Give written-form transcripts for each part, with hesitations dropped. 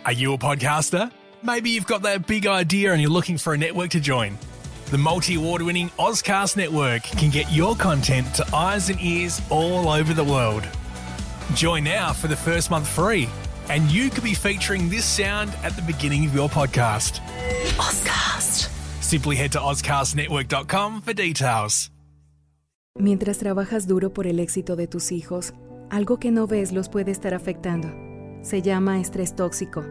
Are you a podcaster? Maybe you've got that big idea and you're looking for a network to join. The multi-award-winning Ozcast Network can get your content to eyes and ears all over the world. Join now for the first month free, and you could be featuring this sound at the beginning of your podcast. Ozcast. Simply head to ozcastnetwork.com for details. Mientras trabajas duro por el éxito de tus hijos, algo que no ves los puede estar afectando. Se llama estrés tóxico.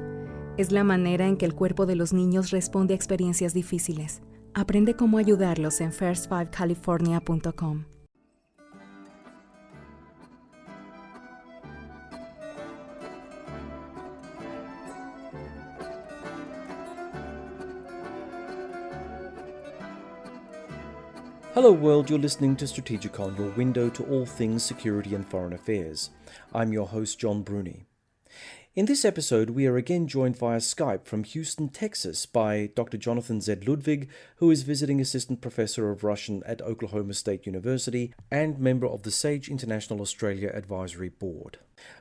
Es la manera en que el cuerpo de los niños responde a experiencias difíciles. Aprende cómo ayudarlos en first5california.com. Hello world, you're listening to Strategicon, your window to all things security and foreign affairs. I'm your host, John Bruni. In this episode, we are again joined via Skype from Houston, Texas by Dr. Jonathan Z. Ludwig, who is visiting assistant professor of Russian at Oklahoma State University and member of the SAGE International Australia Advisory Board.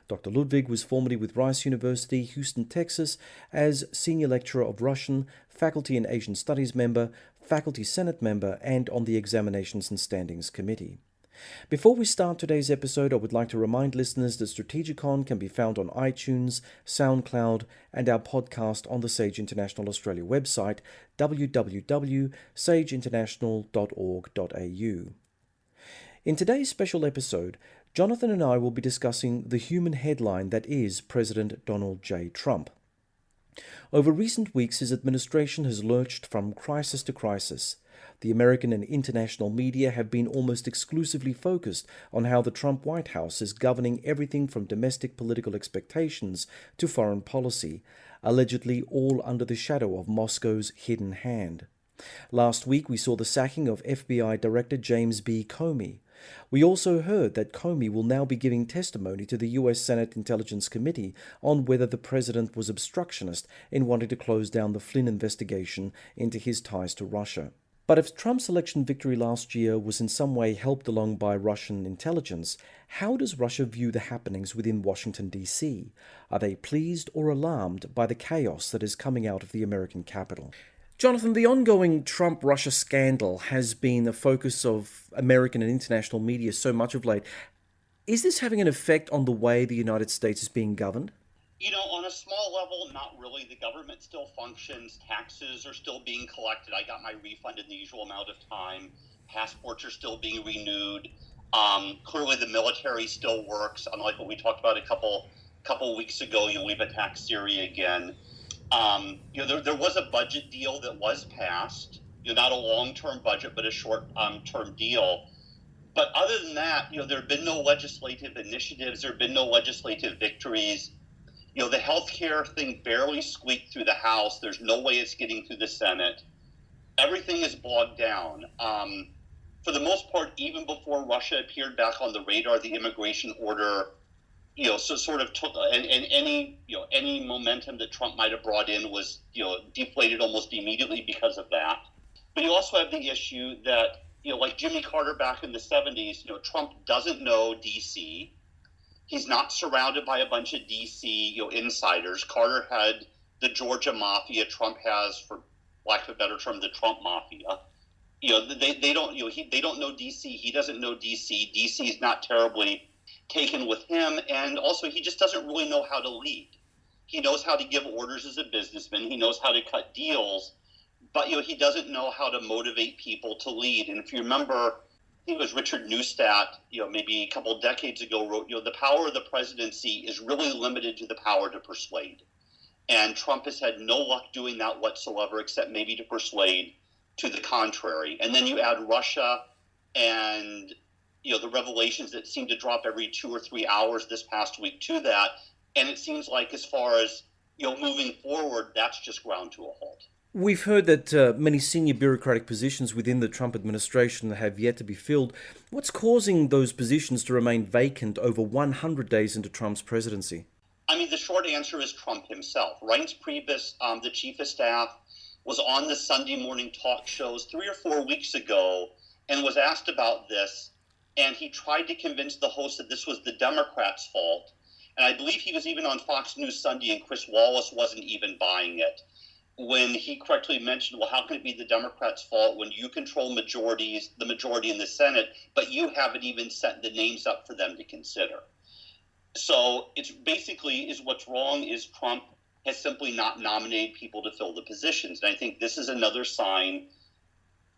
Dr. Ludwig was formerly with Rice University, Houston, Texas, as Senior Lecturer of Russian, Faculty and Asian Studies member, Faculty Senate member, and on the Examinations and Standings Committee. Before we start today's episode, I would like to remind listeners that Strategicon can be found on iTunes, SoundCloud, and our podcast on the Sage International Australia website, www.sageinternational.org.au. In today's special episode, Jonathan and I will be discussing the human headline that is President Donald J. Trump. Over recent weeks, his administration has lurched from crisis to crisis. The American and international media have been almost exclusively focused on how the Trump White House is governing everything from domestic political expectations to foreign policy, allegedly all under the shadow of Moscow's hidden hand. Last week, we saw the sacking of FBI Director James B. Comey. We also heard that Comey will now be giving testimony to the U.S. Senate Intelligence Committee on whether the president was obstructionist in wanting to close down the Flynn investigation into his ties to Russia. But if Trump's election victory last year was in some way helped along by Russian intelligence, how does Russia view the happenings within Washington, D.C.? Are they pleased or alarmed by the chaos that is coming out of the American capital? Jonathan, the ongoing Trump-Russia scandal has been the focus of American and international media so much of late. Is this having an effect on the way the United States is being governed? You know, on a small level, not really. The government still functions. Taxes are still being collected. I got my refund in the usual amount of time. Passports are still being renewed. Clearly, the military still works. Unlike what we talked about a couple weeks ago, we've attacked Syria again. There was a budget deal that was passed. Not a long-term budget, but a short-term deal. But other than that, there have been no legislative initiatives. There have been no legislative victories. The healthcare thing barely squeaked through the House. There's no way it's getting through the Senate. Everything is bogged down. For the most part, even before Russia appeared back on the radar, the immigration order, so sort of took and any momentum that Trump might have brought in was, deflated almost immediately because of that. But you also have the issue that, like Jimmy Carter back in the 70s, Trump doesn't know D.C. He's not surrounded by a bunch of D.C. Insiders. Carter had the Georgia Mafia. Trump has, for lack of a better term, the Trump Mafia. They don't they don't know D.C. He doesn't know D.C. D.C. is not terribly taken with him, and also he just doesn't really know how to lead. He knows how to give orders as a businessman. He knows how to cut deals, but he doesn't know how to motivate people to lead. And if you remember, I think it was Richard Neustadt, maybe a couple of decades ago, wrote, the power of the presidency is really limited to the power to persuade. And Trump has had no luck doing that whatsoever, except maybe to persuade to the contrary. And then you add Russia and, the revelations that seem to drop every 2 or 3 hours this past week to that. And it seems like as far as, moving forward, that's just ground to a halt. We've heard that many senior bureaucratic positions within the Trump administration have yet to be filled. What's causing those positions to remain vacant over 100 days into Trump's presidency? I mean, the short answer is Trump himself. Reince Priebus, the chief of staff, was on the Sunday morning talk shows 3 or 4 weeks ago and was asked about this. And he tried to convince the host that this was the Democrats' fault. and I believe he was even on Fox News Sunday, and Chris Wallace wasn't even buying it, when he correctly mentioned, well, how can it be the Democrats' fault when you control the majority in the Senate, but you haven't even sent the names up for them to consider? So it's basically what's wrong is Trump has simply not nominated people to fill the positions. And I think this is another sign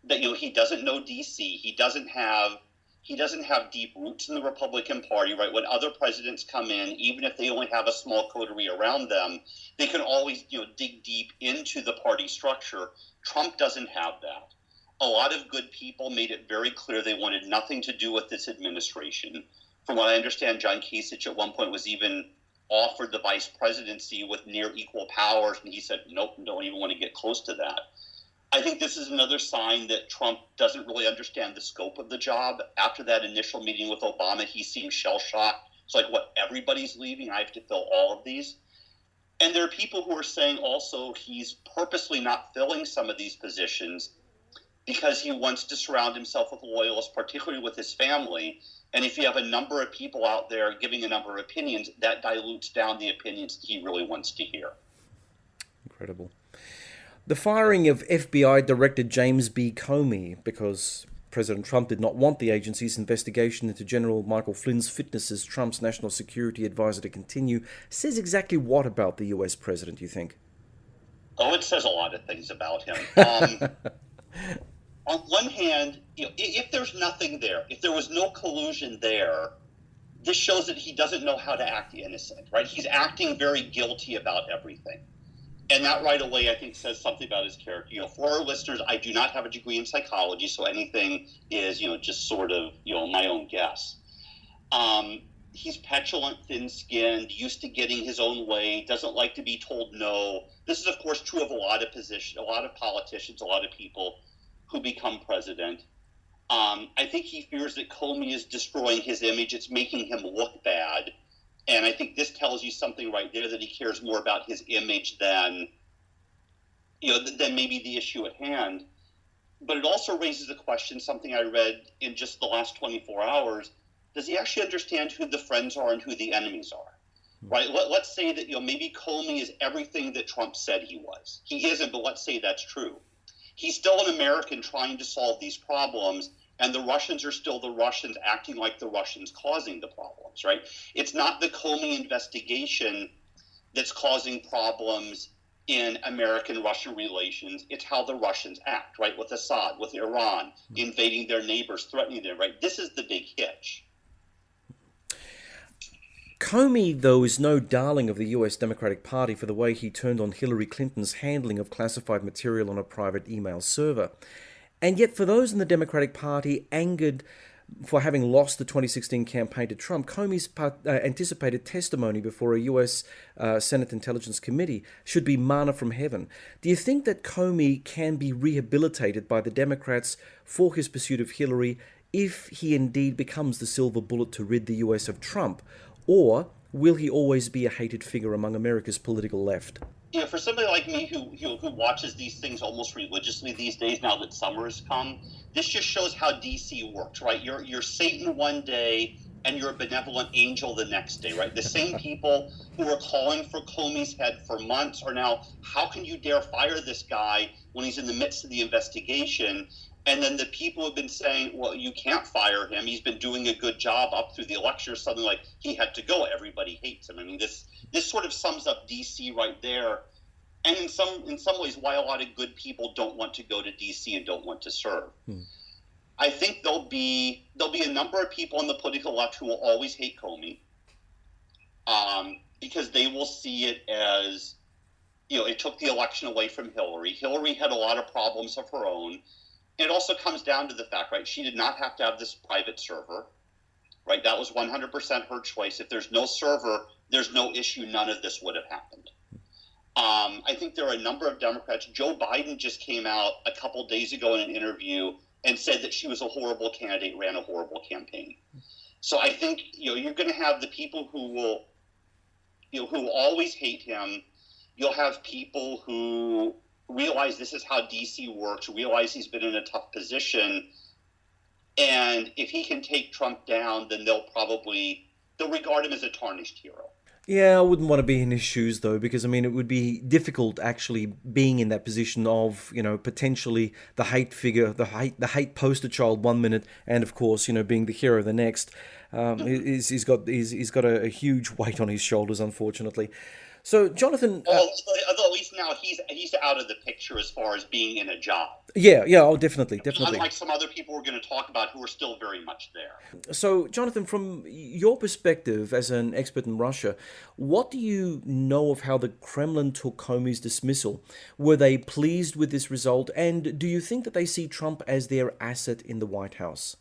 that, he doesn't know D.C. He doesn't have deep roots in the Republican Party, right? When other presidents come in, even if they only have a small coterie around them, they can always, dig deep into the party structure. Trump doesn't have that. A lot of good people made it very clear they wanted nothing to do with this administration. From what I understand, John Kasich at one point was even offered the vice presidency with near equal powers, and he said, nope, don't even want to get close to that. I think this is another sign that Trump doesn't really understand the scope of the job. After that initial meeting with Obama, he seemed shell-shocked. It's like, what, everybody's leaving? I have to fill all of these? And there are people who are saying also he's purposely not filling some of these positions because he wants to surround himself with loyalists, particularly with his family. And if you have a number of people out there giving a number of opinions, that dilutes down the opinions he really wants to hear. Incredible. The firing of FBI Director James B. Comey, because President Trump did not want the agency's investigation into General Michael Flynn's fitness as Trump's national security advisor to continue, says exactly what about the U.S. president, you think? Oh, it says a lot of things about him. On one hand, if there's nothing there, if there was no collusion there, this shows that he doesn't know how to act innocent, right? He's acting very guilty about everything. And that right away, I think, says something about his character. For our listeners, I do not have a degree in psychology, so anything is, just sort of, my own guess. He's petulant, thin-skinned, used to getting his own way, doesn't like to be told no. This is, of course, true of a lot of politicians, a lot of people who become president. I think he fears that Comey is destroying his image. It's making him look bad. And I think this tells you something right there, that he cares more about his image than maybe the issue at hand. But it also raises a question, something I read in just the last 24 hours. Does he actually understand who the friends are and who the enemies are? Right? Let's say that, maybe Comey is everything that Trump said he was. He isn't, but let's say that's true. He's still an American trying to solve these problems, and the Russians are still the Russians acting like the Russians causing the problems, right? It's not the Comey investigation that's causing problems in American-Russian relations. It's how the Russians act, right? With Assad, with Iran, invading their neighbors, threatening them, right? This is the big hitch. Comey, though, is no darling of the US Democratic Party for the way he turned on Hillary Clinton's handling of classified material on a private email server. And yet, for those in the Democratic Party angered for having lost the 2016 campaign to Trump, Comey's anticipated testimony before a US Senate Intelligence Committee should be manna from heaven. Do you think that Comey can be rehabilitated by the Democrats for his pursuit of Hillary if he indeed becomes the silver bullet to rid the US of Trump? Or will he always be a hated figure among America's political left? For somebody like me who watches these things almost religiously these days, now that summer has come, this just shows how DC works, right? You're Satan one day and you're a benevolent angel the next day, right? The same people who were calling for Comey's head for months are now, how can you dare fire this guy when he's in the midst of the investigation? And then the people have been saying, well, you can't fire him. He's been doing a good job up through the election, or something like he had to go. Everybody hates him. I mean, this sort of sums up D.C. right there. And in some ways, why a lot of good people don't want to go to D.C. and don't want to serve. I think there'll be a number of people on the political left who will always hate Comey, because they will see it as, it took the election away from Hillary. Hillary had a lot of problems of her own. It also comes down to the fact, right, she did not have to have this private server, right? That was 100% her choice. If there's no server, there's no issue. None of this would have happened. I think there are a number of Democrats. Joe Biden just came out a couple days ago in an interview and said that she was a horrible candidate, ran a horrible campaign. So I think, you're going to have the people who will, who always hate him. You'll have people who realize this is how DC works, realize he's been in a tough position, and if he can take Trump down, then they'll regard him as a tarnished hero. Yeah, I wouldn't want to be in his shoes though, because I mean, it would be difficult actually being in that position of, potentially the hate figure, the hate poster child one minute, and of course, being the hero the next. He's got a huge weight on his shoulders, unfortunately. So, Jonathan, Although at least now he's out of the picture as far as being in a job. yeah, oh, definitely. Unlike some other people we're going to talk about who are still very much there. So, Jonathan, from your perspective as an expert in Russia, what do you know of how the Kremlin took Comey's dismissal? Were they pleased with this result? And do you think that they see Trump as their asset in the White House?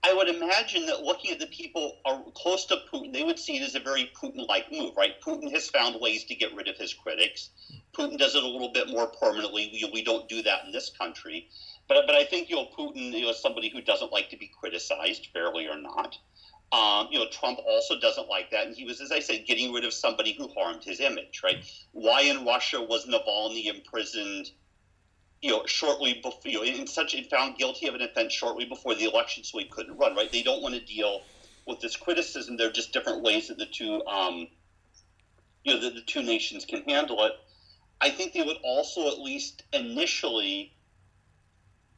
I would imagine that looking at the people are close to Putin, they would see it as a very Putin-like move, right? Putin has found ways to get rid of his critics. Putin does it a little bit more permanently. We don't do that in this country. But I think, Putin, is somebody who doesn't like to be criticized, fairly or not. Trump also doesn't like that. And he was, as I said, getting rid of somebody who harmed his image, right? Why in Russia was Navalny imprisoned shortly before, and found guilty of an offense shortly before the election, so he couldn't run, right? They don't want to deal with this criticism. They're just different ways that the two nations can handle it. I think they would also, at least initially,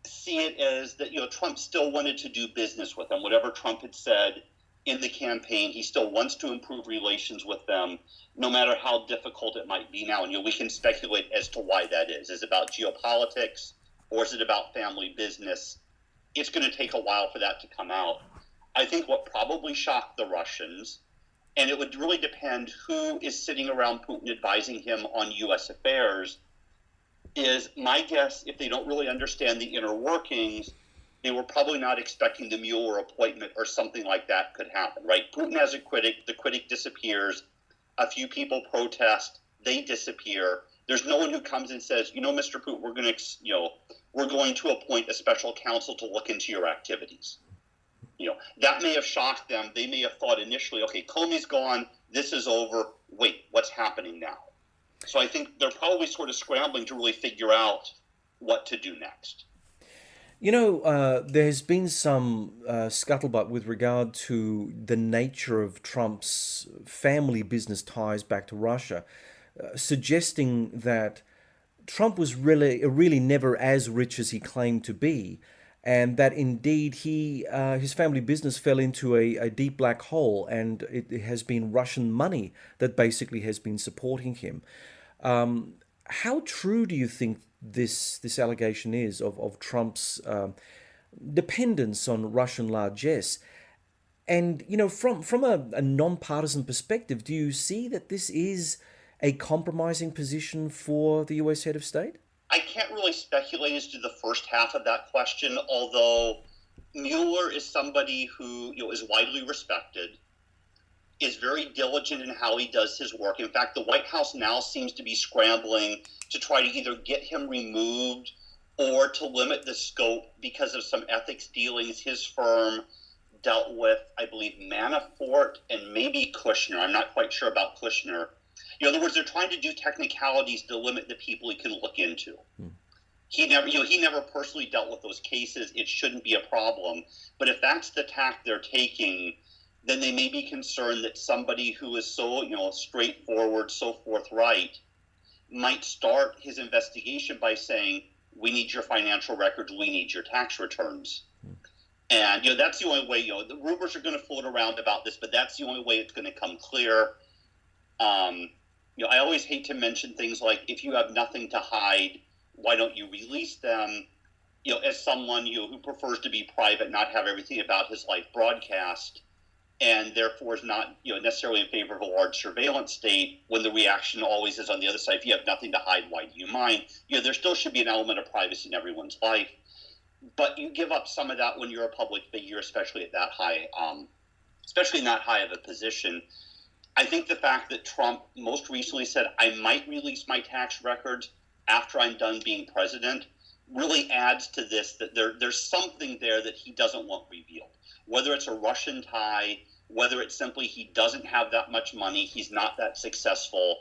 see it as that, Trump still wanted to do business with them. Whatever Trump had said in the campaign, he still wants to improve relations with them, no matter how difficult it might be now. And we can speculate as to why that is. Is it about geopolitics, or is it about family business? It's going to take a while for that to come out. I think what probably shocked the Russians, and it would really depend who is sitting around Putin advising him on U.S. affairs, is my guess, if they don't really understand the inner workings, they were probably not expecting the Mueller appointment or something like that could happen, right? Putin has a critic. The critic disappears. A few people protest. They disappear. There's no one who comes and says, Mr. Putin, we're going to appoint a special counsel to look into your activities. That may have shocked them. They may have thought initially, okay, Comey's gone. This is over. Wait, what's happening now? So I think they're probably sort of scrambling to really figure out what to do next. There's been some scuttlebutt with regard to the nature of Trump's family business ties back to Russia, suggesting that Trump was really never as rich as he claimed to be, and that indeed his family business fell into a deep black hole, and it has been Russian money that basically has been supporting him. How true do you think this allegation is of Trump's dependence on Russian largesse? And from a non-partisan perspective, do you see that this is a compromising position for the U.S. head of state? I can't really speculate as to the first half of that question, although Mueller is somebody who is widely respected, is very diligent in how he does his work. In fact, the White House now seems to be scrambling to try to either get him removed or to limit the scope because of some ethics dealings his firm dealt with, I believe, Manafort and maybe Kushner. I'm not quite sure about Kushner. In other words, they're trying to do technicalities to limit the people he can look into. He never personally dealt with those cases. It shouldn't be a problem. But if that's the tack they're taking, then they may be concerned that somebody who is so, straightforward, so forthright, might start his investigation by saying, we need your financial records, we need your tax returns. And, that's the only way, the rumors are going to float around about this, but that's the only way it's going to come clear. I always hate to mention things like, if you have nothing to hide, why don't you release them? As someone, who prefers to be private, not have everything about his life broadcast, and therefore is not necessarily in favor of a large surveillance state, when the reaction always is on the other side, if you have nothing to hide, why do you mind? There still should be an element of privacy in everyone's life. But you give up some of that when you're a public figure, especially at that high, especially in that high of a position. I think the fact that Trump most recently said, I might release my tax records after I'm done being president, really adds to this, that there's something there that he doesn't want revealed. Whether it's a Russian tie, whether it's simply he doesn't have that much money, he's not that successful.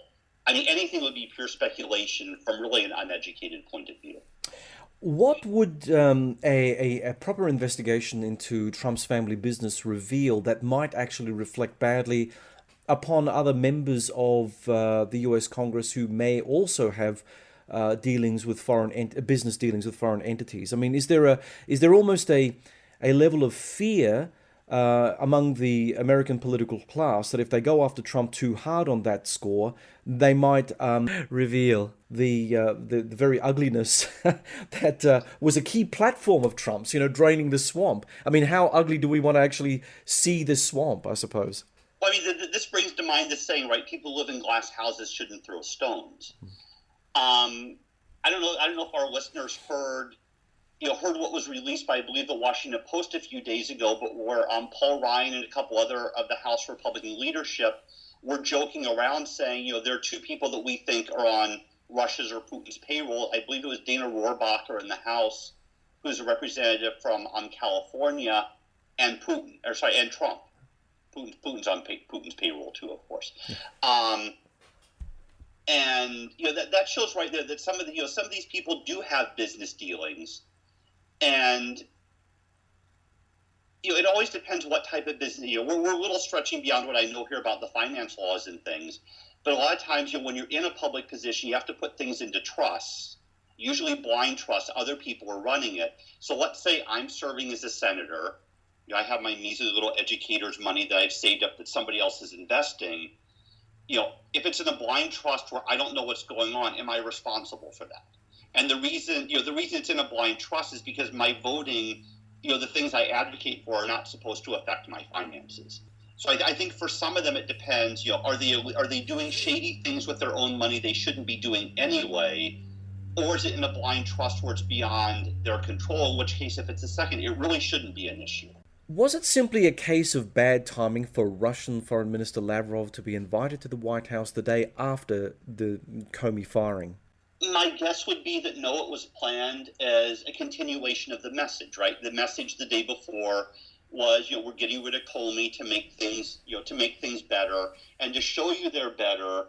I mean, anything would be pure speculation from really an uneducated point of view. What would a proper investigation into Trump's family business reveal that might actually reflect badly upon other members of the US Congress who may also have dealings with business dealings with foreign entities? I mean, is there almost a level of fear among the American political class that if they go after Trump too hard on that score, they might reveal the very ugliness that was a key platform of Trump's, draining the swamp? I mean, how ugly do we want to actually see this swamp, I suppose? Well, I mean, this brings to mind this saying, right? People who live in glass houses shouldn't throw stones. I don't know if our listeners heard what was released by, I believe, the Washington Post a few days ago, but where Paul Ryan and a couple other of the House Republican leadership were joking around saying, there are two people that we think are on Russia's or Putin's payroll. I believe it was Dana Rohrabacher in the House, who's a representative from California, and and Trump. Putin's on Putin's payroll too, of course. And that shows right there that some of these people do have business dealings, and it always depends what type of business. We're a little stretching beyond what I know here about the finance laws and things, but a lot of times when you're in a public position, you have to put things into trusts, usually blind trusts. Other people are running it. So let's say I'm serving as a senator. I have my measly little educator's money that I've saved up that somebody else is investing. If it's in a blind trust where I don't know what's going on, am I responsible for that? And the reason it's in a blind trust is because my voting, the things I advocate for are not supposed to affect my finances. So I think for some of them it depends. Are they doing shady things with their own money they shouldn't be doing anyway, or is it in a blind trust where it's beyond their control? In which case, if it's a second, it really shouldn't be an issue. Was it simply a case of bad timing for Russian Foreign Minister Lavrov to be invited to the White House the day after the Comey firing? My guess would be that no, it was planned as a continuation of the message, right? The message the day before was, we're getting rid of Comey to make things better, and to show you they're better.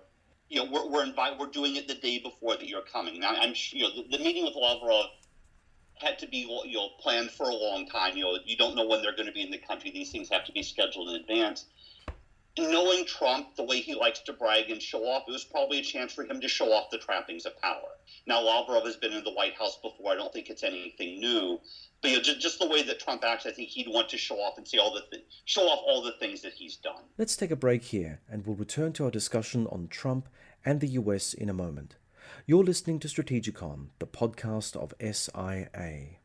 We're doing it the day before that you're coming. Now, I'm sure the meeting with Lavrov had to be planned for a long time. You don't know when they're going to be in the country. These things have to be scheduled in advance. Knowing Trump, the way he likes to brag and show off, it was probably a chance for him to show off the trappings of power. Now, Lavrov has been in the White House before. I don't think it's anything new. But just the way that Trump acts, I think he'd want to show off and show off all the things that he's done. Let's take a break here, and we'll return to our discussion on Trump and the US in a moment. You're listening to Strategicon, the podcast of SIA.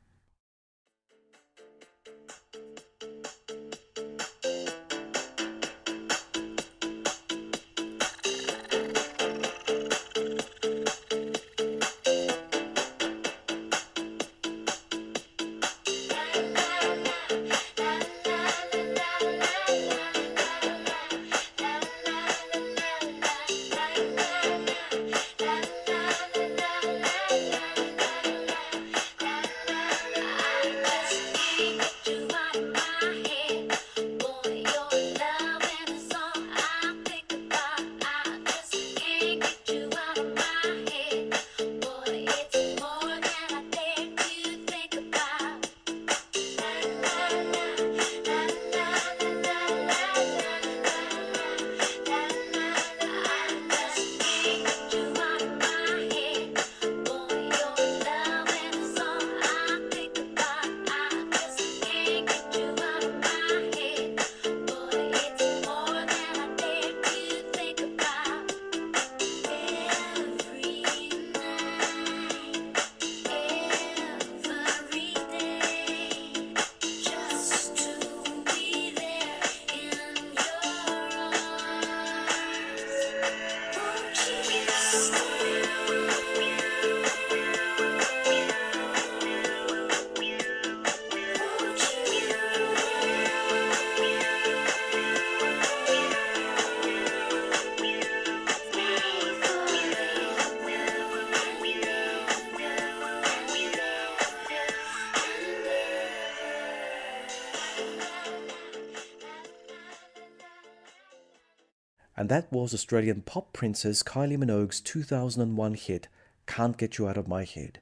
And that was Australian pop princess Kylie Minogue's 2001 hit, Can't Get You Out of My Head.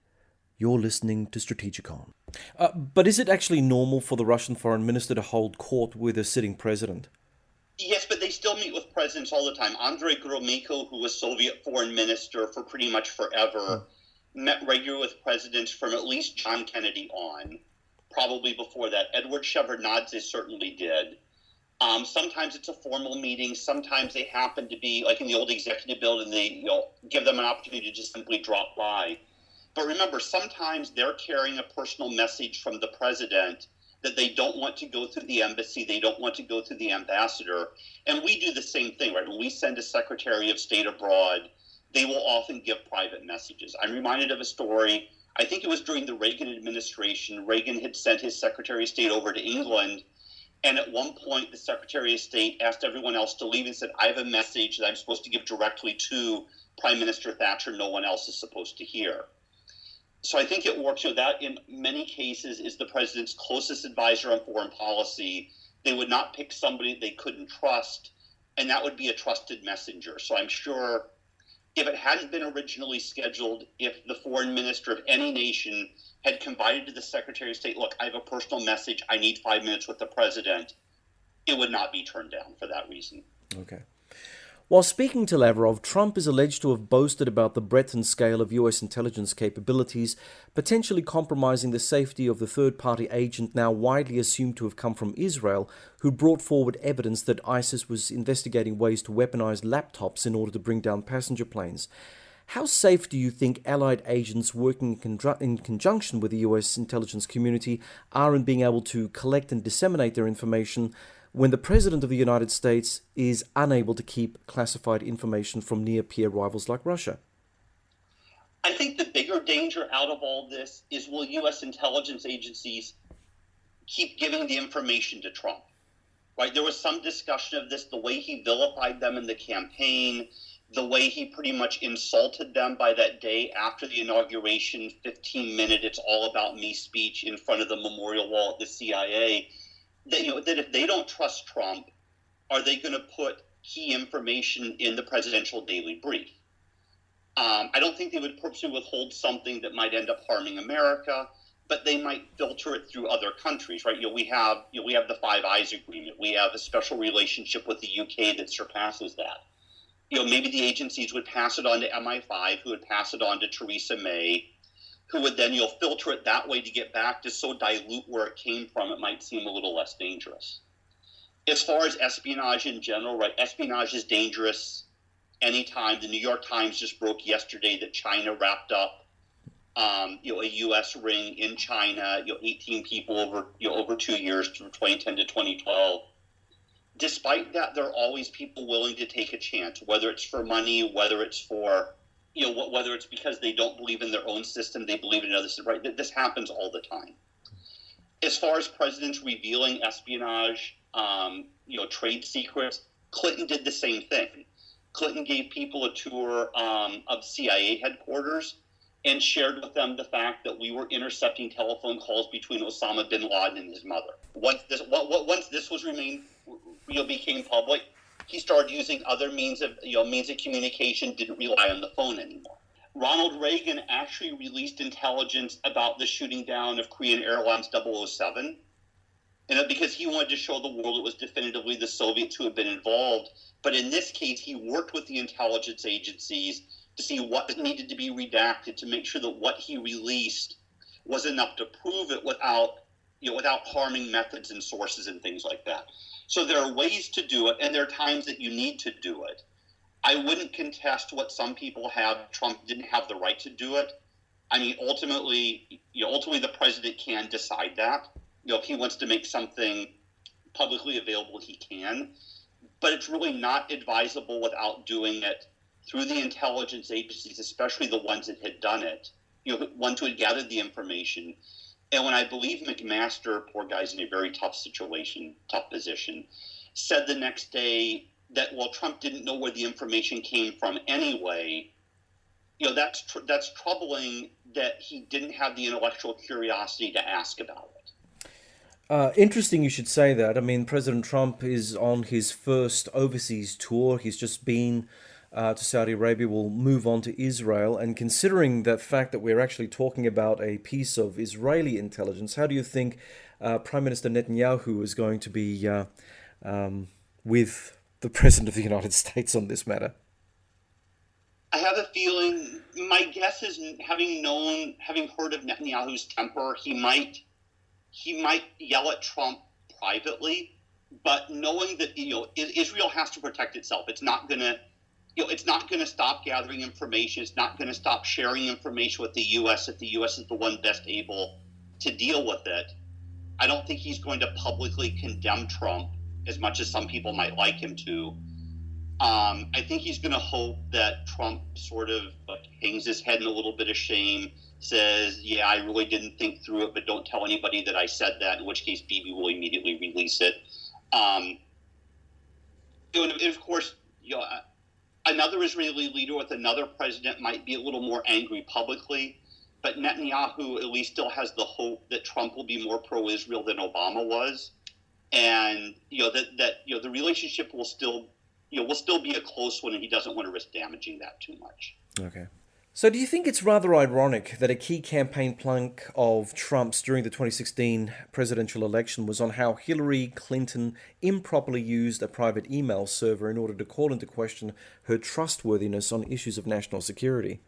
You're listening to Strategicon. But is it actually normal for the Russian foreign minister to hold court with a sitting president? Yes, but they still still meet with presidents all the time. Andrei Gromyko, who was Soviet foreign minister for pretty much forever, met regularly with presidents from at least John Kennedy on, probably before that. Edward Shevardnadze certainly did. Sometimes it's a formal meeting. Sometimes they happen to be, like in the old executive building, they give them an opportunity to just simply drop by. But remember, sometimes they're carrying a personal message from the president that they don't want to go through the embassy, they don't want to go through the ambassador. And we do the same thing, right? When we send a Secretary of State abroad, they will often give private messages. I'm reminded of a story, I think it was during the Reagan administration. Reagan had sent his Secretary of State over to England, and at one point the Secretary of State asked everyone else to leave and said, I have a message that I'm supposed to give directly to Prime Minister Thatcher, no one else is supposed to hear. So I think it works. That in many cases is the president's closest advisor on foreign policy. They would not pick somebody they couldn't trust, and that would be a trusted messenger. So I'm sure if it hadn't been originally scheduled, if the foreign minister of any nation had confided to the Secretary of State, look, I have a personal message, I need 5 minutes with the president, it would not be turned down for that reason. Okay. While speaking to Lavrov, Trump is alleged to have boasted about the breadth and scale of U.S. intelligence capabilities, potentially compromising the safety of the third-party agent now widely assumed to have come from Israel, who brought forward evidence that ISIS was investigating ways to weaponize laptops in order to bring down passenger planes. How safe do you think Allied agents working in conjunction with the U.S. intelligence community are in being able to collect and disseminate their information when the President of the United States is unable to keep classified information from near-peer rivals like Russia? I think the bigger danger out of all this is, will U.S. intelligence agencies keep giving the information to Trump? Right? There was some discussion of this, the way he vilified them in the campaign, the way he pretty much insulted them by that day after the inauguration, 15-minute, it's all about me speech in front of the memorial wall at the CIA. That if they don't trust Trump, are they going to put key information in the presidential daily brief? I don't think they would purposely withhold something that might end up harming America, but they might filter it through other countries, right? We have the Five Eyes Agreement. We have a special relationship with the UK that surpasses that. Maybe the agencies would pass it on to MI5, who would pass it on to Theresa May, who would then filter it that way to get back to so dilute where it came from, it might seem a little less dangerous. As far as espionage in general, right, espionage is dangerous anytime. The New York Times just broke yesterday that China wrapped up a U.S. ring in China, 18 people over 2 years from 2010 to 2012. Despite that, there are always people willing to take a chance, whether it's for money, whether it's for whether it's because they don't believe in their own system, they believe in another system, right? This happens all the time. As far as presidents revealing espionage, trade secrets, Clinton did the same thing. Clinton gave people a tour of CIA headquarters and shared with them the fact that we were intercepting telephone calls between Osama bin Laden and his mother. Once this became public, he started using other means of communication, didn't rely on the phone anymore. Ronald Reagan actually released intelligence about the shooting down of Korean Airlines 007, because he wanted to show the world it was definitively the Soviets who had been involved. But in this case, he worked with the intelligence agencies to see what needed to be redacted to make sure that what he released was enough to prove it without harming methods and sources and things like that. So there are ways to do it, and there are times that you need to do it. I wouldn't contest what some people have. Trump didn't have the right to do it. I mean, ultimately the president can decide that. If he wants to make something publicly available, he can. But it's really not advisable without doing it through the intelligence agencies, especially the ones that had done it, ones who had gathered the information. And when I believe McMaster, poor guy's in a very tough position, said the next day that, well, Trump didn't know where the information came from anyway, that's troubling that he didn't have the intellectual curiosity to ask about it. Interesting you should say that. I mean, President Trump is on his first overseas tour. He's just been to Saudi Arabia, will move on to Israel. And considering the fact that we're actually talking about a piece of Israeli intelligence, how do you think Prime Minister Netanyahu is going to be with the President of the United States on this matter? I have a feeling, my guess is, having heard of Netanyahu's temper, he might yell at Trump privately, but knowing that Israel has to protect itself. It's not gonna stop gathering information. It's not gonna stop sharing information with the U.S. if the U.S. is the one best able to deal with it. I don't think he's going to publicly condemn Trump as much as some people might like him to. I think he's going to hope that Trump sort of hangs his head in a little bit of shame, says, yeah, I really didn't think through it, but don't tell anybody that I said that, in which case Bibi will immediately release it. And of course, another Israeli leader with another president might be a little more angry publicly, but Netanyahu at least still has the hope that Trump will be more pro-Israel than Obama was, and that the relationship will still be a close one, and he doesn't want to risk damaging that too much. Okay. So do you think it's rather ironic that a key campaign plank of Trump's during the 2016 presidential election was on how Hillary Clinton improperly used a private email server in order to call into question her trustworthiness on issues of national security?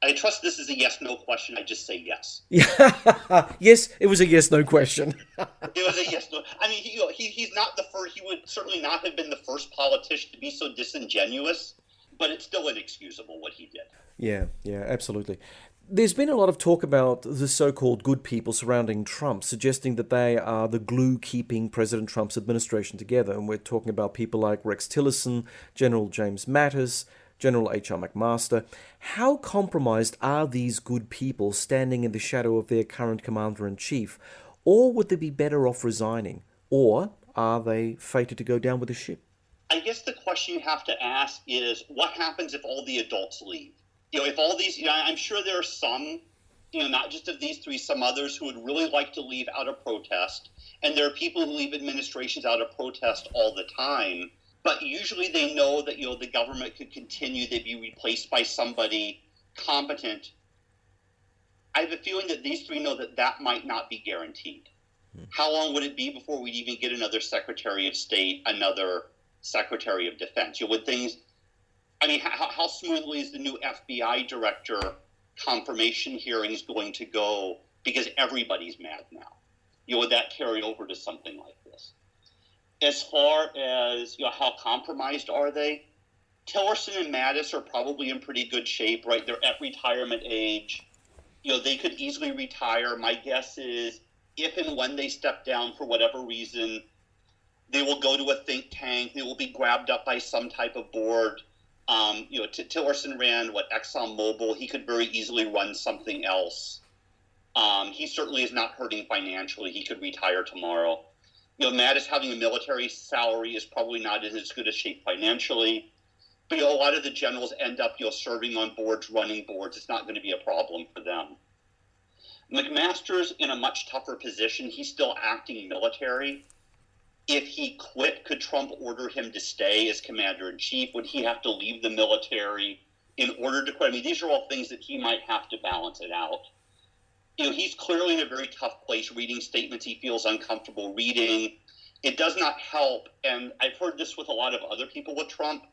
I trust this is a yes-no question. I just say yes. Yes, it was a yes-no question. It was a yes-no. I mean, he's not the first. He would certainly not have been the first politician to be so disingenuous, but it's still inexcusable what he did. Yeah, absolutely. There's been a lot of talk about the so-called good people surrounding Trump, suggesting that they are the glue keeping President Trump's administration together. And we're talking about people like Rex Tillerson, General James Mattis, General H.R. McMaster. How compromised are these good people standing in the shadow of their current commander-in-chief? Or would they be better off resigning? Or are they fated to go down with the ship? I guess the question you have to ask is, what happens if all the adults leave? If all these, I'm sure there are some, not just of these three, some others who would really like to leave out of protest. And there are people who leave administrations out of protest all the time. But usually they know that, the government could continue. They'd be replaced by somebody competent. I have a feeling that these three know that might not be guaranteed. How long would it be before we'd even get another Secretary of State, another Secretary of Defense? How smoothly is the new FBI director confirmation hearings going to go? Because everybody's mad now. Would that carry over to something like this? As far as how compromised are they? Tillerson and Mattis are probably in pretty good shape, right? They're at retirement age. They could easily retire. My guess is if and when they step down for whatever reason, they will go to a think tank. They will be grabbed up by some type of board. Tillerson ran ExxonMobil. He could very easily run something else. He certainly is not hurting financially. He could retire tomorrow. Mattis having a military salary is probably not in as good a shape financially. But a lot of the generals end up serving on boards, running boards. It's not going to be a problem for them. McMaster's in a much tougher position. He's still acting military. If he quit, could Trump order him to stay as commander-in-chief? Would he have to leave the military in order to quit? These are all things that he might have to balance it out. He's clearly in a very tough place reading statements he feels uncomfortable reading. It does not help, and I've heard this with a lot of other people with Trump.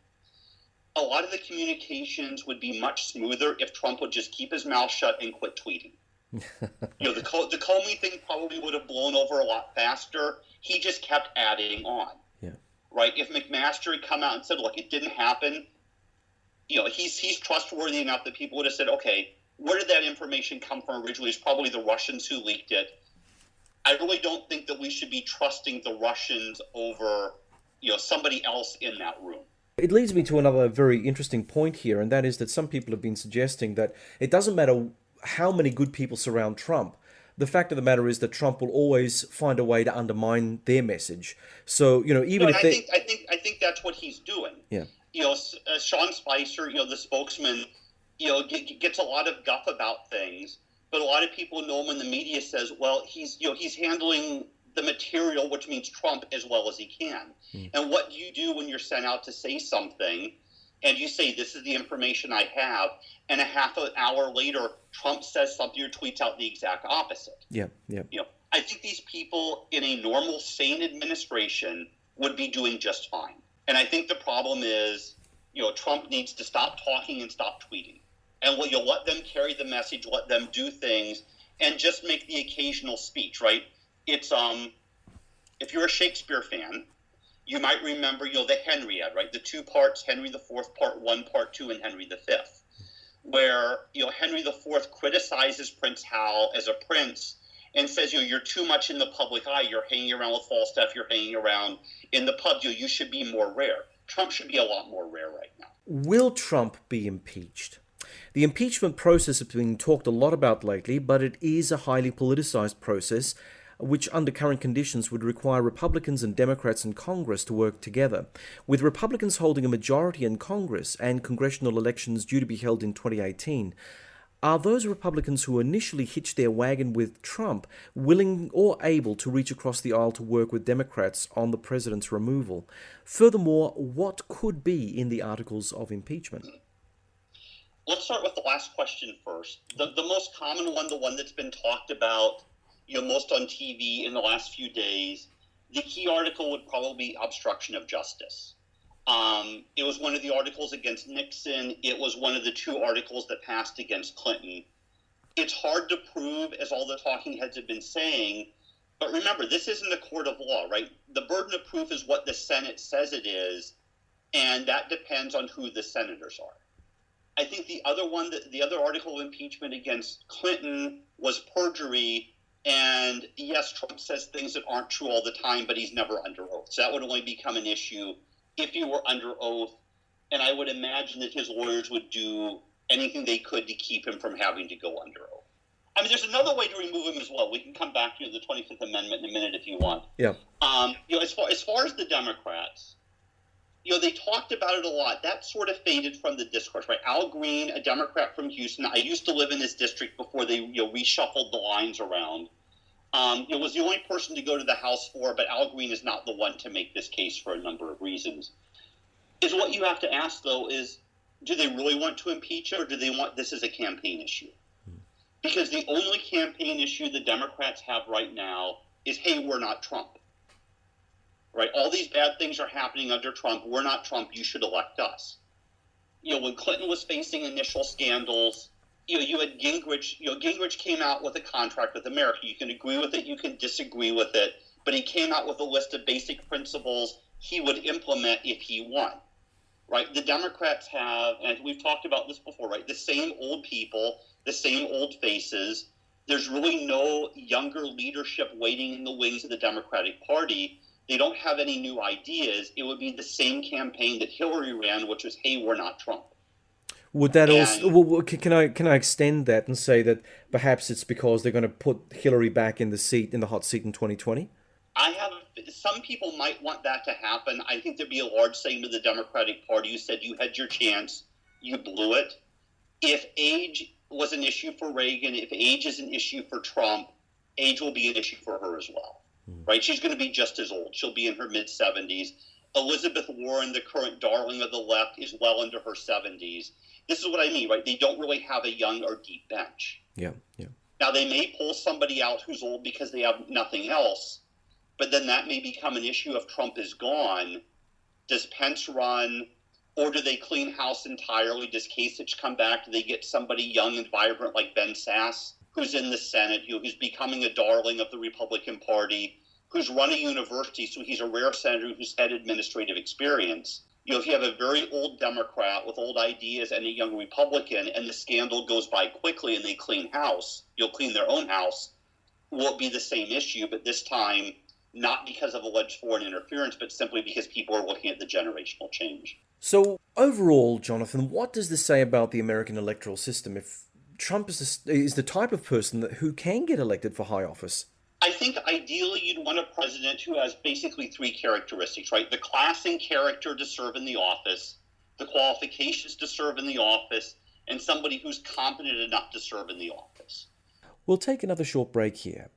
A lot of the communications would be much smoother if Trump would just keep his mouth shut and quit tweeting. The Comey thing probably would have blown over a lot faster. He just kept adding on. Yeah. Right? If McMaster had come out and said, look, it didn't happen, he's trustworthy enough that people would have said, okay, where did that information come from originally? It's probably the Russians who leaked it. I really don't think that we should be trusting the Russians over, somebody else in that room. It leads me to another very interesting point here, and that is that some people have been suggesting that it doesn't matter how many good people surround Trump. The fact of the matter is that Trump will always find a way to undermine their message. So, even if they... I think that's what he's doing. Yeah. Sean Spicer, the spokesman, gets a lot of guff about things, but a lot of people know him when the media says, well, he's handling the material, which means Trump, as well as he can. And what do you do when you're sent out to say something and you say, this is the information I have, and a half an hour later, Trump says something or tweets out the exact opposite? Yeah. I think these people in a normal, sane administration would be doing just fine. And I think the problem is, Trump needs to stop talking and stop tweeting. And you'll let them carry the message, let them do things, and just make the occasional speech, right? It's if you're a Shakespeare fan, you might remember, the Henriad, right? The two parts, Henry IV, part 1, part 2, and Henry V, where, Henry IV criticizes Prince Hal as a prince and says, you're too much in the public eye. You're hanging around with Falstaff. You're hanging around in the pub. You should be more rare. Trump should be a lot more rare right now. Will Trump be impeached? The impeachment process has been talked a lot about lately, but it is a highly politicized process, which under current conditions would require Republicans and Democrats in Congress to work together. With Republicans holding a majority in Congress and congressional elections due to be held in 2018, are those Republicans who initially hitched their wagon with Trump willing or able to reach across the aisle to work with Democrats on the president's removal? Furthermore, what could be in the articles of impeachment? Let's start with the last question first. The most common one, the one that's been talked about, most on TV in the last few days, the key article would probably be obstruction of justice. It was one of the articles against Nixon. It was one of the 2 articles that passed against Clinton. It's hard to prove, as all the talking heads have been saying, but remember, this isn't a court of law, right? The burden of proof is what the Senate says it is, and that depends on who the senators are. I think the other article of impeachment against Clinton was perjury. And yes, Trump says things that aren't true all the time, but he's never under oath. So that would only become an issue if he were under oath. And I would imagine that his lawyers would do anything they could to keep him from having to go under oath. I mean, there's another way to remove him as well. We can come back to the 25th Amendment in a minute if you want. Yeah. As far as the Democrats, they talked about it a lot. That sort of faded from the discourse, right? Al Green, a Democrat from Houston. I used to live in this district before they reshuffled the lines around. Was the only person to go to the House floor, but Al Green is not the one to make this case for a number of reasons. What you have to ask, though, is do they really want to impeach him, or do they want this as a campaign issue? Because the only campaign issue the Democrats have right now is, hey, we're not Trump. Right? All these bad things are happening under Trump. We're not Trump. You should elect us. When Clinton was facing initial scandals, you had Gingrich. Gingrich came out with a contract with America. You can agree with it. You can disagree with it. But he came out with a list of basic principles he would implement if he won. Right? The Democrats have, and we've talked about this before, right? The same old people, the same old faces. There's really no younger leadership waiting in the wings of the Democratic Party. They don't have any new ideas. It would be the same campaign that Hillary ran, which was, hey, we're not Trump. Would that also, can I extend that and say that perhaps it's because they're going to put Hillary back in the hot seat in 2020? Some people might want that to happen. I think there'd be a large segment of the Democratic Party who said you had your chance, you blew it. If age was an issue for Reagan, if age is an issue for Trump, age will be an issue for her as well. Right? She's going to be just as old. She'll be in her mid-70s. Elizabeth Warren, the current darling of the left, is well into her 70s. This is what I mean, right? They don't really have a young or deep bench. Yeah. Now, they may pull somebody out who's old because they have nothing else, but then that may become an issue if Trump is gone. Does Pence run, or do they clean house entirely? Does Kasich come back? Do they get somebody young and vibrant like Ben Sasse, who's in the Senate, who's becoming a darling of the Republican Party, who's run a university, so he's a rare senator who's had administrative experience. If you have a very old Democrat with old ideas and a young Republican, and the scandal goes by quickly and they clean house, clean their own house, will it be the same issue, but this time not because of alleged foreign interference, but simply because people are looking at the generational change. So overall, Jonathan, what does this say about the American electoral system if Trump is the type of person who can get elected for high office? I think ideally you'd want a president who has basically 3 characteristics, right? The class and character to serve in the office, the qualifications to serve in the office, and somebody who's competent enough to serve in the office. We'll take another short break here.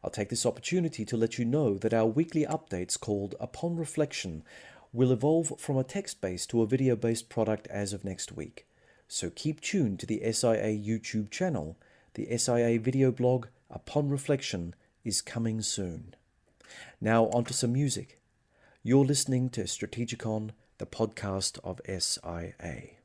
I'll take this opportunity to let you know that our weekly updates called Upon Reflection will evolve from a text-based to a video-based product as of next week. So keep tuned to the SIA YouTube channel. The SIA video blog Upon Reflection is coming soon. Now onto some music. You're listening to Strategicon the podcast of SIA.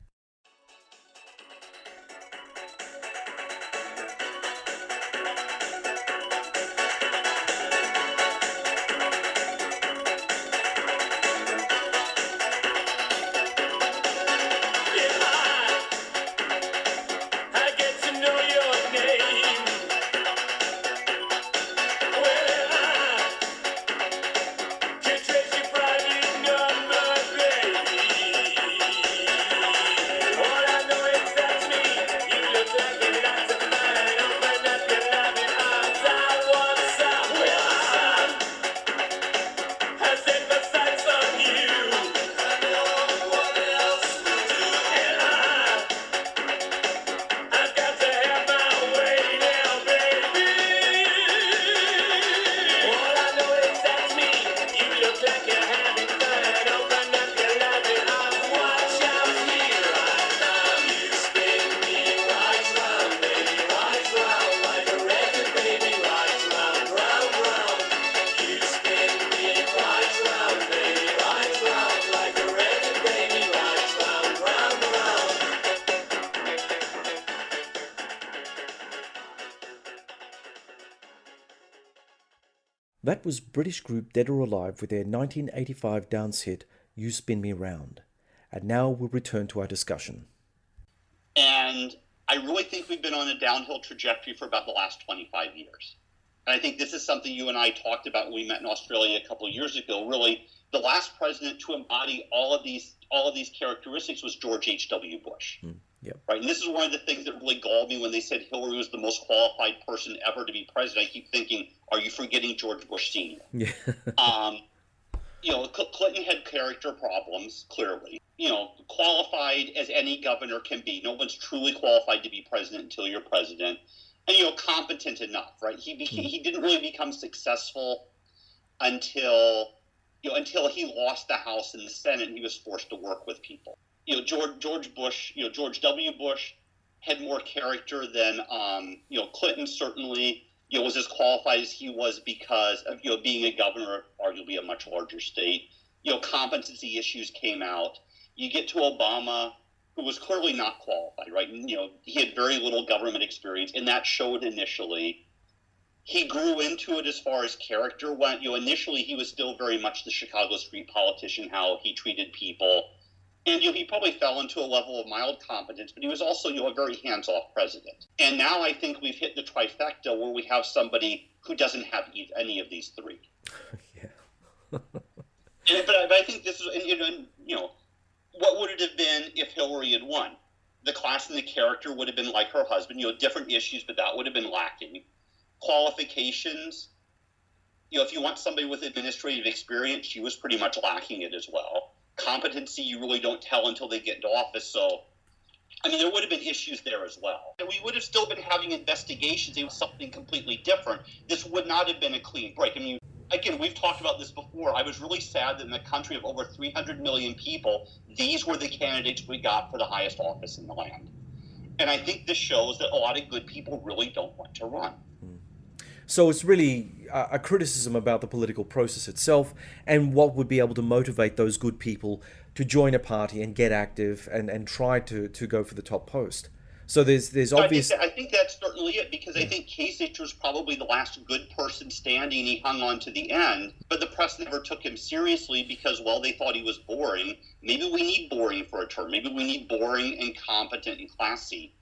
That was British group Dead or Alive with their 1985 dance hit, You Spin Me Round. And now we'll return to our discussion. And I really think we've been on a downhill trajectory for about the last 25 years. And I think this is something you and I talked about when we met in Australia a couple of years ago. Really, the last president to embody all of these characteristics was George H.W. Bush. Yep. Right, and this is one of the things that really galled me when they said Hillary was the most qualified person ever to be president. I keep thinking, are you forgetting George Bush Sr.? Yeah. Clinton had character problems, clearly. Qualified as any governor can be. No one's truly qualified to be president until you're president. And, competent enough, right? He didn't really become successful until he lost the House and the Senate and he was forced to work with people. George W. Bush had more character than, Clinton certainly, was as qualified as he was because of, being a governor of arguably a much larger state. Competency issues came out. You get to Obama, who was clearly not qualified, right? And, he had very little government experience, and that showed initially. He grew into it as far as character went. Initially he was still very much the Chicago street politician, how he treated people. And he probably fell into a level of mild competence, but he was also a very hands-off president. And now I think we've hit the trifecta where we have somebody who doesn't have any of these three. Yeah. But I think this is, what would it have been if Hillary had won? The class and the character would have been like her husband, different issues, but that would have been lacking. Qualifications, if you want somebody with administrative experience, she was pretty much lacking it as well. Competency, you really don't tell until they get into office. So, there would have been issues there as well. And we would have still been having investigations. It was something completely different. This would not have been a clean break. Again, we've talked about this before. I was really sad that in a country of over 300 million people, these were the candidates we got for the highest office in the land. And I think this shows that a lot of good people really don't want to run. So it's really a criticism about the political process itself and what would be able to motivate those good people to join a party and get active and try to go for the top post. So there's obvious... I think that's certainly it, because I think Kasich was probably the last good person standing. He hung on to the end, but the press never took him seriously because, they thought he was boring. Maybe we need boring for a term. Maybe we need boring and competent and classy,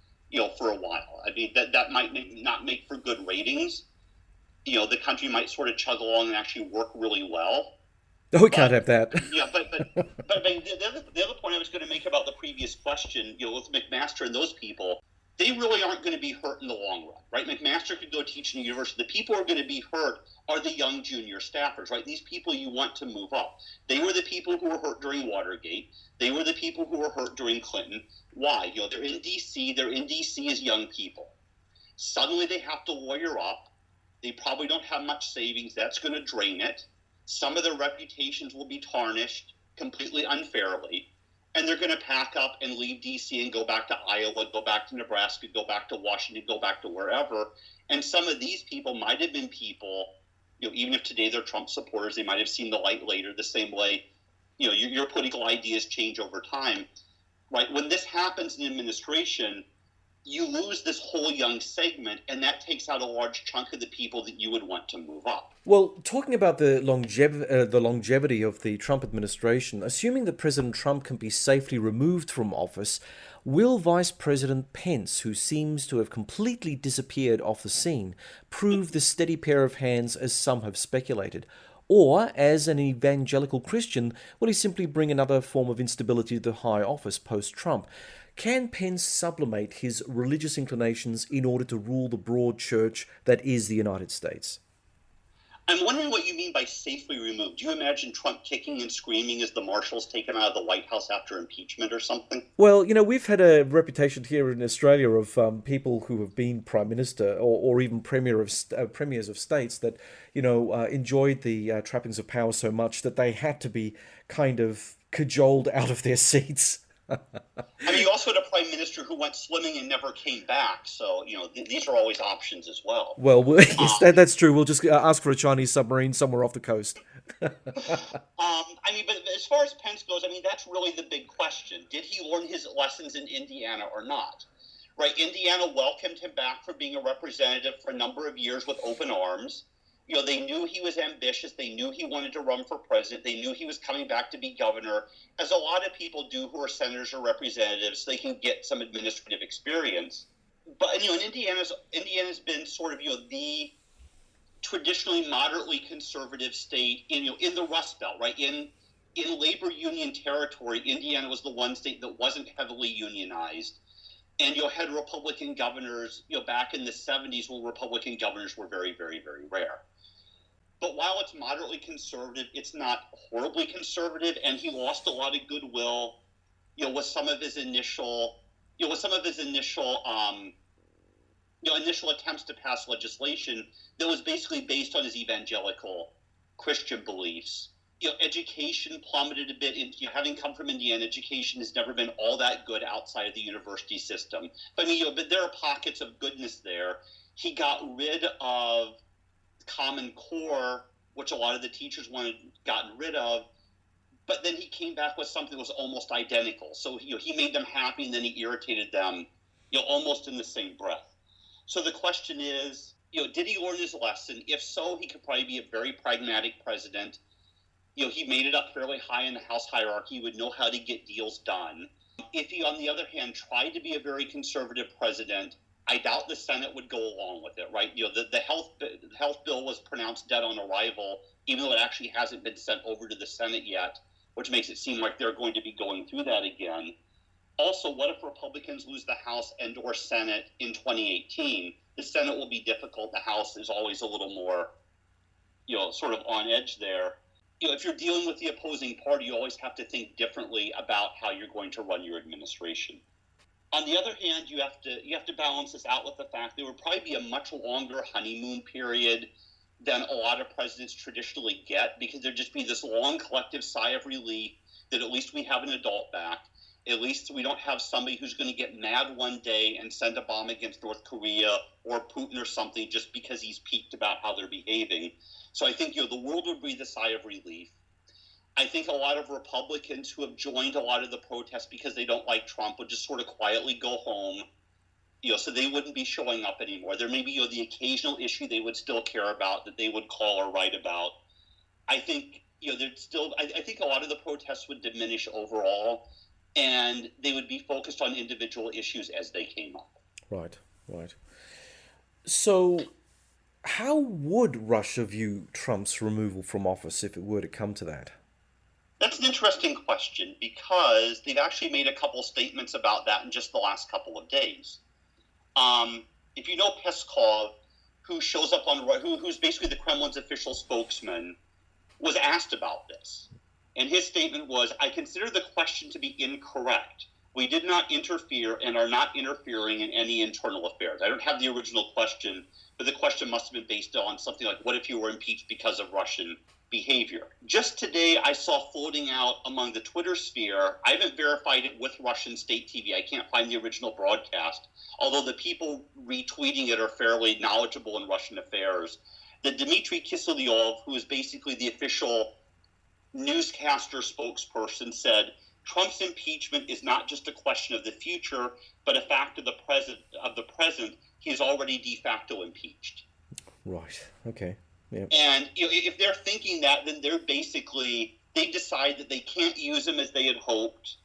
for a while. That might not make for good ratings. The country might sort of chug along and actually work really well. We can't have that. Yeah, but the other point I was going to make about the previous question, with McMaster and those people, they really aren't going to be hurt in the long run, right? McMaster could go teach in a university. The people who are going to be hurt are the young junior staffers, right? These people you want to move up. They were the people who were hurt during Watergate. They were the people who were hurt during Clinton. Why? They're in D.C. They're in D.C. as young people. Suddenly they have to lawyer up. They probably don't have much savings. That's going to drain it. Some of their reputations will be tarnished completely unfairly. And they're going to pack up and leave D.C. and go back to Iowa, go back to Nebraska, go back to Washington, go back to wherever. And some of these people might have been people, even if today they're Trump supporters, they might have seen the light later the same way your political ideas change over time, right? When this happens in administration, you lose this whole young segment, and that takes out a large chunk of the people that you would want to move up. Well, talking about the longevity of the Trump administration, assuming that President Trump can be safely removed from office, will Vice President Pence, who seems to have completely disappeared off the scene, prove the steady pair of hands as some have speculated? Or, as an evangelical Christian, will he simply bring another form of instability to high office post-Trump? Can Pence sublimate his religious inclinations in order to rule the broad church that is the United States? I'm wondering what you mean by safely removed. Do you imagine Trump kicking and screaming as the marshals taken out of the White House after impeachment or something? Well, we've had a reputation here in Australia of people who have been prime minister or even premiers of states that, enjoyed the trappings of power so much that they had to be kind of cajoled out of their seats. I mean, you also had a prime minister who went swimming and never came back. So, these are always options as well. Well, yes, that's true. We'll just ask for a Chinese submarine somewhere off the coast. But as far as Pence goes, that's really the big question. Did he learn his lessons in Indiana or not? Right? Indiana welcomed him back for being a representative for a number of years with open arms. They knew he was ambitious. They knew he wanted to run for president. They knew he was coming back to be governor, as a lot of people do who are senators or representatives, so they can get some administrative experience. But, Indiana's been sort of, the traditionally moderately conservative state in the Rust Belt, right? In labor union territory, Indiana was the one state that wasn't heavily unionized. And you had Republican governors, back in the 70s, where Republican governors were very, very, very rare. But while it's moderately conservative, it's not horribly conservative, and he lost a lot of goodwill, with some of his initial attempts to pass legislation that was basically based on his evangelical Christian beliefs. Education plummeted a bit. Having come from Indiana, education has never been all that good outside of the university system. But but there are pockets of goodness there. He got rid of Common Core, which a lot of the teachers gotten rid of. But then he came back with something that was almost identical. So he made them happy, and then he irritated them, almost in the same breath. So the question is, did he learn his lesson? If so, he could probably be a very pragmatic president. He made it up fairly high in the House hierarchy. He would know how to get deals done. If he, on the other hand, tried to be a very conservative president, I doubt the Senate would go along with it, right? The health bill was pronounced dead on arrival, even though it actually hasn't been sent over to the Senate yet, which makes it seem like they're going to be going through that again. Also, what if Republicans lose the House and or Senate in 2018? The Senate will be difficult. The House is always a little more, sort of on edge there. If you're dealing with the opposing party, you always have to think differently about how you're going to run your administration. On the other hand, you have to balance this out with the fact there would probably be a much longer honeymoon period than a lot of presidents traditionally get, because there'd just be this long collective sigh of relief that at least we have an adult back. At least we don't have somebody who's going to get mad one day and send a bomb against North Korea or Putin or something just because he's peaked about how they're behaving. So I think, the world would breathe a sigh of relief. I think a lot of Republicans who have joined a lot of the protests because they don't like Trump would just sort of quietly go home, so they wouldn't be showing up anymore. There may be, the occasional issue they would still care about that they would call or write about. I think, I think a lot of the protests would diminish overall, and they would be focused on individual issues as they came up. Right. So, how would Russia view Trump's removal from office if it were to come to that? That's an interesting question, because they've actually made a couple statements about that in just the last couple of days. If you know Peskov, who shows up who's basically the Kremlin's official spokesman, was asked about this. And his statement was, "I consider the question to be incorrect. We did not interfere and are not interfering in any internal affairs." I don't have the original question, but the question must have been based on something like, what if you were impeached because of Russian behavior? Just today, I saw floating out among the Twitter sphere, I haven't verified it with Russian state TV. I can't find the original broadcast, although the people retweeting it are fairly knowledgeable in Russian affairs, that Dmitry Kiselyov, who is basically the official newscaster spokesperson said, Trump's impeachment is not just a question of the future, but a fact of the present. He is already de facto impeached. Right. Okay. Yeah. And if they're thinking that, then they decide that they can't use him as they had hoped,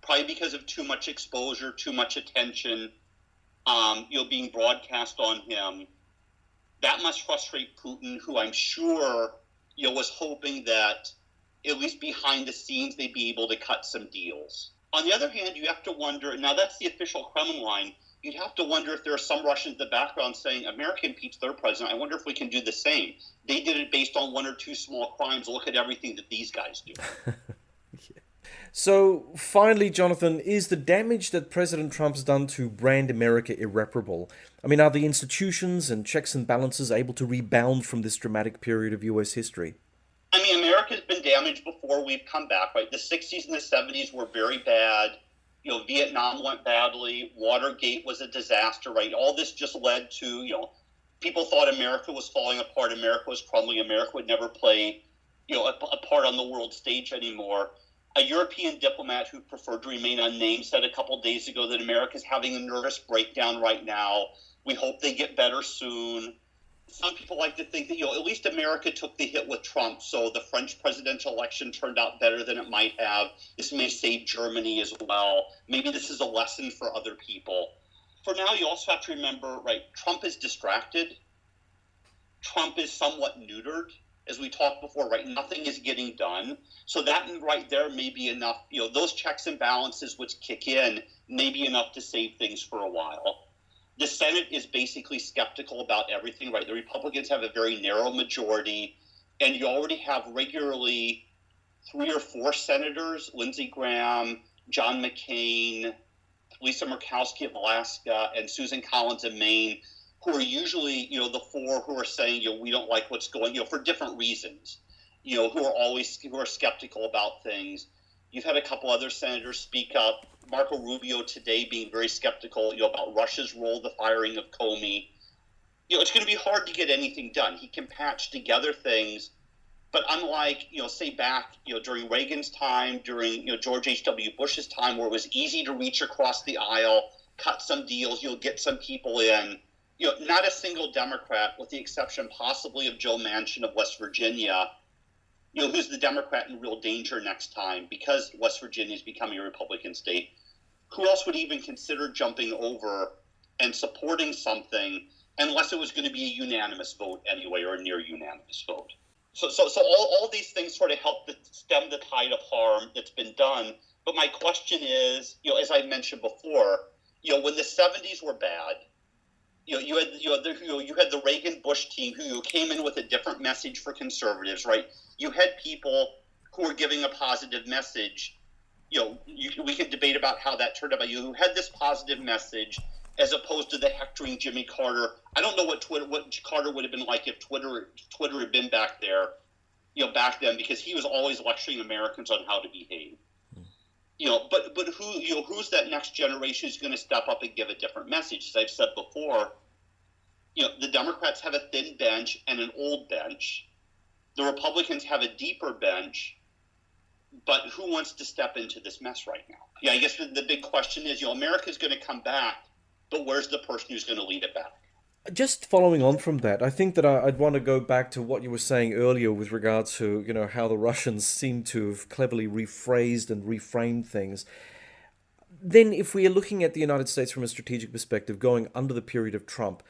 probably because of too much exposure, too much attention, being broadcast on him. That must frustrate Putin, who I'm sure, was hoping that at least behind the scenes they'd be able to cut some deals. On the other hand, you have to wonder, now that's the official Kremlin line, you'd have to wonder if there are some Russians in the background saying, America impeached their president, I wonder if we can do the same. They did it based on one or two small crimes. Look at everything that these guys do. Yeah. So, finally, Jonathan, is the damage that President Trump's done to brand America irreparable? I mean, are the institutions and checks and balances able to rebound from this dramatic period of U.S. history? I mean, America's been damaged before we've come back, right? The 60s and the 70s were very bad. Vietnam went badly. Watergate was a disaster, right? All this just led to, people thought America was falling apart. America was crumbling. America would never play, a part on the world stage anymore. A European diplomat who preferred to remain unnamed said a couple days ago that America's having a nervous breakdown right now. We hope they get better soon. Some people like to think that, at least America took the hit with Trump, so the French presidential election turned out better than it might have. This may save Germany as well. Maybe this is a lesson for other people. For now, you also have to remember, right, Trump is distracted. Trump is somewhat neutered. As we talked before, right, nothing is getting done. So that right there may be enough, those checks and balances which kick in may be enough to save things for a while. The Senate is basically skeptical about everything, right? The Republicans have a very narrow majority, and you already have regularly 3 or 4 senators, Lindsey Graham, John McCain, Lisa Murkowski of Alaska, and Susan Collins of Maine, who are usually, the 4 who are saying, we don't like what's going, for different reasons, who are skeptical about things. You've had a couple other senators speak up. Marco Rubio today being very skeptical, about Russia's role, the firing of Comey. It's going to be hard to get anything done. He can patch together things, but unlike, say back, during Reagan's time, during, George H.W. Bush's time, where it was easy to reach across the aisle, cut some deals, get some people in, not a single Democrat, with the exception possibly of Joe Manchin of West Virginia, who's the Democrat in real danger next time because West Virginia is becoming a Republican state. Who else would even consider jumping over and supporting something unless it was going to be a unanimous vote anyway, or a near unanimous vote? So all these things sort of help to stem the tide of harm that's been done. But my question is, as I mentioned before, when the 70s were bad, you had the Reagan-Bush team who came in with a different message for conservatives, right? You had people who were giving a positive message. We can debate about how that turned out, but you had this positive message as opposed to the hectoring Jimmy Carter. I don't know what Carter would have been like if Twitter had been back there, back then, because he was always lecturing Americans on how to behave. But who's that next generation who's going to step up and give a different message? As I've said before, the Democrats have a thin bench and an old bench. The Republicans have a deeper bench, but who wants to step into this mess right now? Yeah, I guess the big question is, America's going to come back, but where's the person who's going to lead it back? Just following on from that, I think that I'd want to go back to what you were saying earlier with regard to, how the Russians seem to have cleverly rephrased and reframed things. Then if we are looking at the United States from a strategic perspective, going under the period of Trump,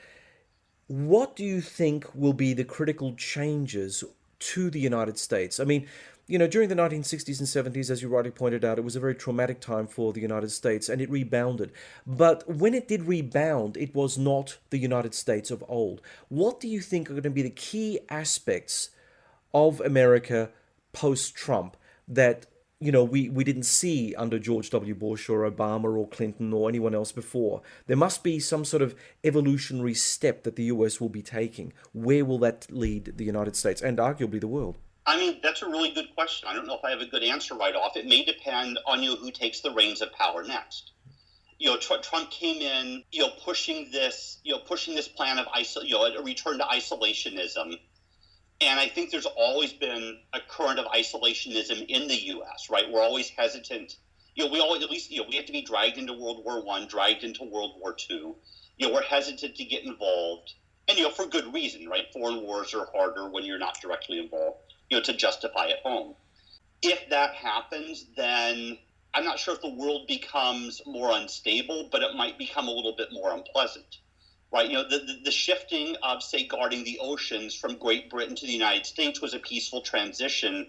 what do you think will be the critical changes to the United States? I mean, during the 1960s and 70s, as you rightly pointed out, it was a very traumatic time for the United States, and it rebounded. But when it did rebound, it was not the United States of old. What do you think are going to be the key aspects of America post-Trump that, we didn't see under George W. Bush or Obama or Clinton or anyone else before? There must be some sort of evolutionary step that the US will be taking. Where will that lead the United States and arguably the world? I mean, that's a really good question. I don't know if I have a good answer right off. It may depend on who takes the reins of power next. Trump came in, pushing this plan of a return to isolationism, And I think there's always been a current of isolationism in the U.S., right? We're always hesitant. We always, at least, we have to be dragged into World War I, dragged into World War II. We're hesitant to get involved. And, for good reason, right? Foreign wars are harder when you're not directly involved, to justify at home. If that happens, then I'm not sure if the world becomes more unstable, but it might become a little bit more unpleasant, right? The shifting of, say, guarding the oceans from Great Britain to the United States was a peaceful transition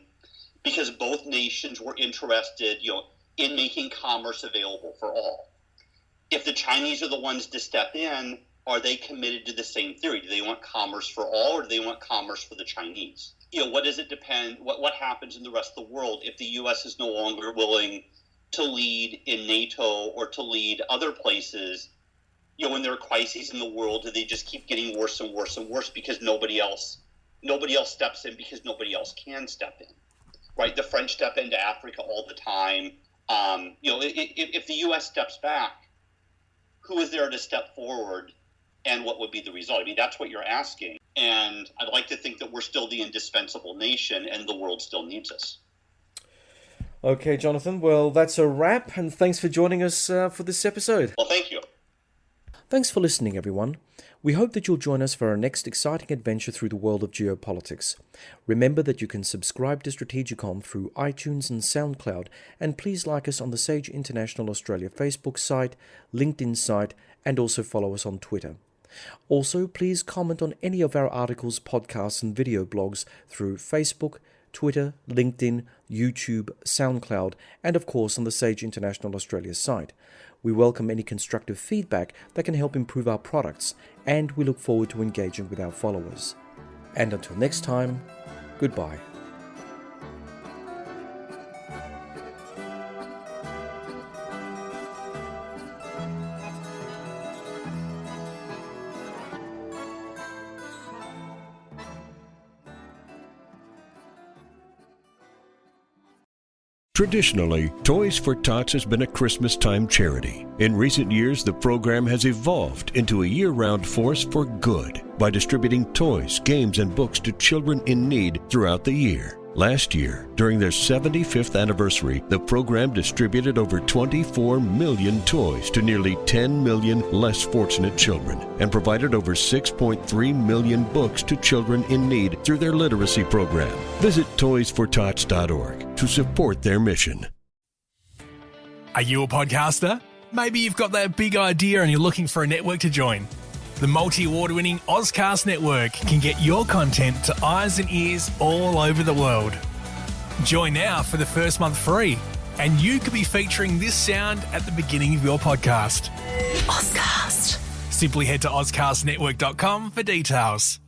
because both nations were interested, in making commerce available for all. If the Chinese are the ones to step in, are they committed to the same theory? Do they want commerce for all, or do they want commerce for the Chinese? What does it depend? What happens in the rest of the world if the U.S. is no longer willing to lead in NATO or to lead other places? When there are crises in the world, do they just keep getting worse and worse and worse because nobody else steps in because nobody else can step in, right? The French step into Africa all the time. If the U.S. steps back, who is there to step forward? And what would be the result? I mean, that's what you're asking. And I'd like to think that we're still the indispensable nation and the world still needs us. Okay, Jonathan. Well, that's a wrap. And thanks for joining us for this episode. Well, thank you. Thanks for listening, everyone. We hope that you'll join us for our next exciting adventure through the world of geopolitics. Remember that you can subscribe to Strategicom through iTunes and SoundCloud, and please like us on the Sage International Australia Facebook site, LinkedIn site, and also follow us on Twitter. Also, please comment on any of our articles, podcasts, and video blogs through Facebook, Twitter, LinkedIn, YouTube, SoundCloud, and of course on the Sage International Australia site. We welcome any constructive feedback that can help improve our products, and we look forward to engaging with our followers. And until next time, goodbye. Traditionally, Toys for Tots has been a Christmas-time charity. In recent years, the program has evolved into a year-round force for good by distributing toys, games, and books to children in need throughout the year. Last year, during their 75th anniversary, the program distributed over 24 million toys to nearly 10 million less fortunate children and provided over 6.3 million books to children in need through their literacy program. Visit toysfortots.org to support their mission. Are you a podcaster? Maybe you've got that big idea and you're looking for a network to join. The multi-award-winning Ozcast Network can get your content to eyes and ears all over the world. Join now for the first month free, and you could be featuring this sound at the beginning of your podcast. Ozcast. Simply head to ozcastnetwork.com for details.